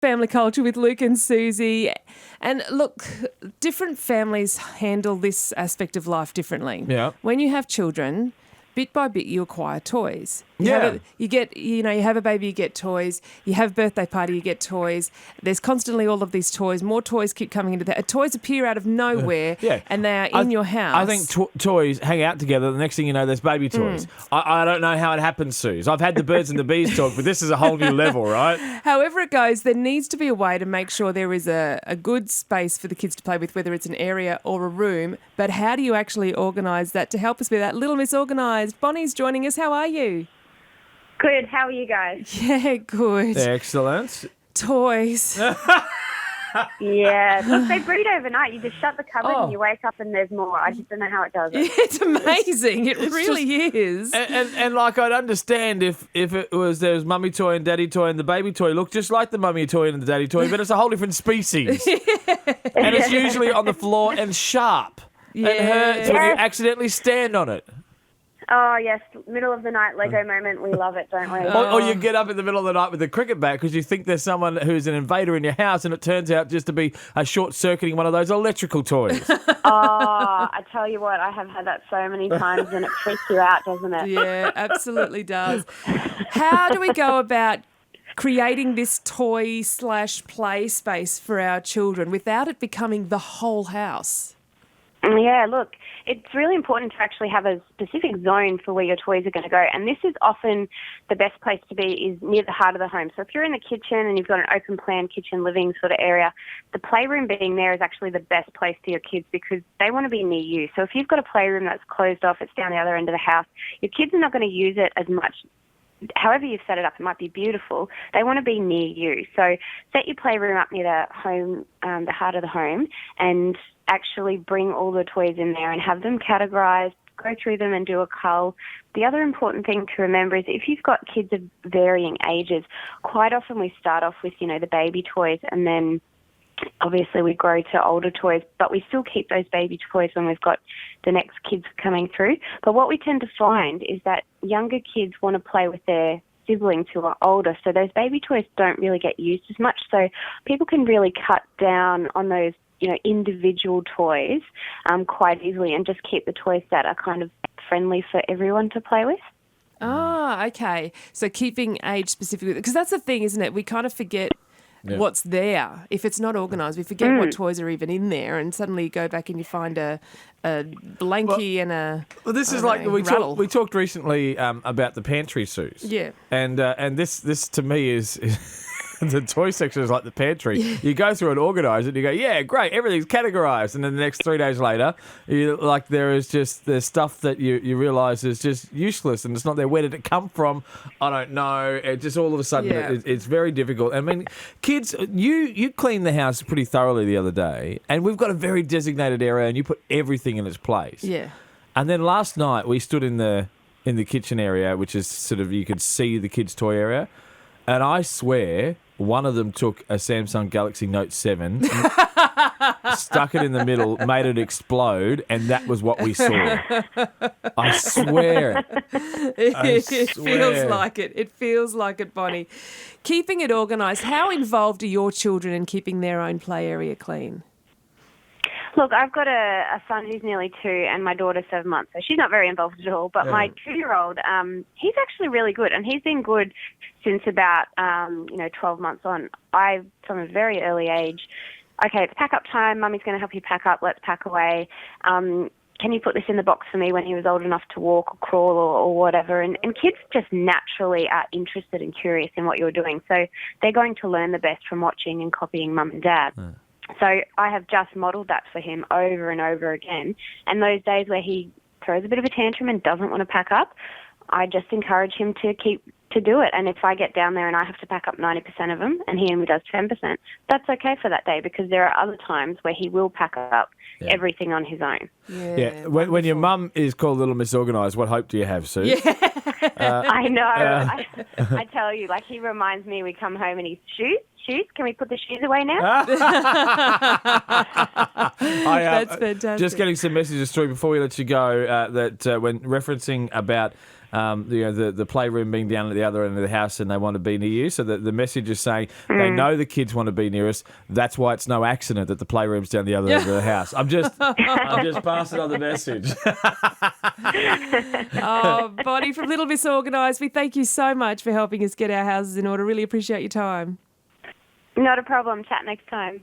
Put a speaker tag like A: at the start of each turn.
A: Family Culture with Luke and Susie. And look, different families handle this aspect of life differently.
B: Yeah.
A: When you have children, bit by bit you acquire toys. You have a baby, you get toys. You have a birthday party, you get toys. There's constantly all of these toys. More toys keep coming into that. Toys appear out of nowhere and they are in your house.
B: I think toys hang out together. The next thing you know, there's baby toys. I don't know how it happens, Suze. I've had the birds and the bees talk, but this is a whole new level, right?
A: However it goes, there needs to be a way to make sure there is a good space for the kids to play with, whether it's an area or a room. But how do you actually organise that? To help us with that, Little Miss Organised, Bonnie's joining us. How are you?
C: Good. How are you guys?
A: Yeah, good.
B: Excellent.
A: Toys.
C: Yeah. Look, they breed overnight. You just shut the cupboard and you wake up and there's more. I just don't know how it does it.
A: It's amazing. It really is.
B: And like I'd understand if it was there was mummy toy and daddy toy and the baby toy look just like the mummy toy and the daddy toy, but it's a whole different species. And it's usually on the floor and sharp.
A: Yeah.
B: And hurts when you accidentally stand on it.
C: Oh, yes. Middle of the night Lego moment. We love it, don't we?
B: Or you get up in the middle of the night with a cricket bat because you think there's someone who's an invader in your house and it turns out just to be a short-circuiting one of those electrical toys.
C: Oh, I tell you what, I have had that so many times and it freaks you out, doesn't it?
A: Yeah, absolutely does. How do we go about creating this toy/play space for our children without it becoming the whole house?
C: Yeah, look, it's really important to actually have a specific zone for where your toys are going to go. And this is often the best place to be is near the heart of the home. So if you're in the kitchen and you've got an open plan kitchen living sort of area, the playroom being there is actually the best place for your kids because they want to be near you. So if you've got a playroom that's closed off, it's down the other end of the house, your kids are not going to use it as much. However you've set it up, it might be beautiful. They want to be near you. So set your playroom up near the home, the heart of the home, and actually bring all the toys in there and have them categorised, go through them and do a cull. The other important thing to remember is if you've got kids of varying ages, quite often we start off with, the baby toys and then obviously we grow to older toys, but we still keep those baby toys when we've got the next kids coming through. But what we tend to find is that younger kids want to play with their siblings who are older, so those baby toys don't really get used as much. So people can really cut down on those individual toys quite easily and just keep the toys that are kind of friendly for everyone to play with.
A: Ah, okay. So keeping age specific, because that's the thing, isn't it? We kind of forget what's there. If it's not organised, we forget what toys are even in there, and suddenly you go back and you find a blankie and a.
B: Well, this is like we talked recently about the pantry, Suze.
A: Yeah.
B: And this to me is the toy section is like the pantry. You go through and organise it and you go, yeah, great, everything's categorised. And then the next 3 days later, there's stuff that you realise is just useless and it's not there. Where did it come from? I don't know. It just all of a sudden it's very difficult. I mean, kids, you cleaned the house pretty thoroughly the other day and we've got a very designated area and you put everything in its place.
A: Yeah.
B: And then last night we stood in the kitchen area, which is sort of, you could see the kids' toy area. And I swear, one of them took a Samsung Galaxy Note 7, stuck it in the middle, made it explode, and that was what we saw. I swear.
A: It feels like it. It feels like it, Bonnie. Keeping it organised, how involved are your children in keeping their own play area clean?
C: Look, I've got a son who's nearly 2 and my daughter's 7 months, so she's not very involved at all. But my 2-year-old, he's actually really good, and he's been good since about 12 months on. From a very early age, okay, it's pack up time. Mummy's going to help you pack up. Let's pack away. Can you put this in the box for me when he was old enough to walk or crawl or whatever? And kids just naturally are interested and curious in what you're doing, so they're going to learn the best from watching and copying mum and dad. So I have just modelled that for him over and over again. And those days where he throws a bit of a tantrum and doesn't want to pack up, I just encourage him to do it. And if I get down there and I have to pack up 90% of them and he only does 10%, that's okay for that day because there are other times where he will pack up everything on his own.
B: Yeah. When your mum is called Little Miss Organised, what hope do you have, Sue?
A: Yeah.
C: I know. I tell you, like he reminds me we come home and he's shoes. Can we put the shoes away now?
A: That's fantastic.
B: Just getting some messages through before we let you go that when referencing about the playroom being down at the other end of the house and they want to be near you. So the message is saying they know the kids want to be near us. That's why it's no accident that the playroom's down the other end of the house. I'm just passing on the message.
A: Oh, Bonnie from Little Miss Organised, we thank you so much for helping us get our houses in order. Really appreciate your time.
C: Not a problem. Chat next time.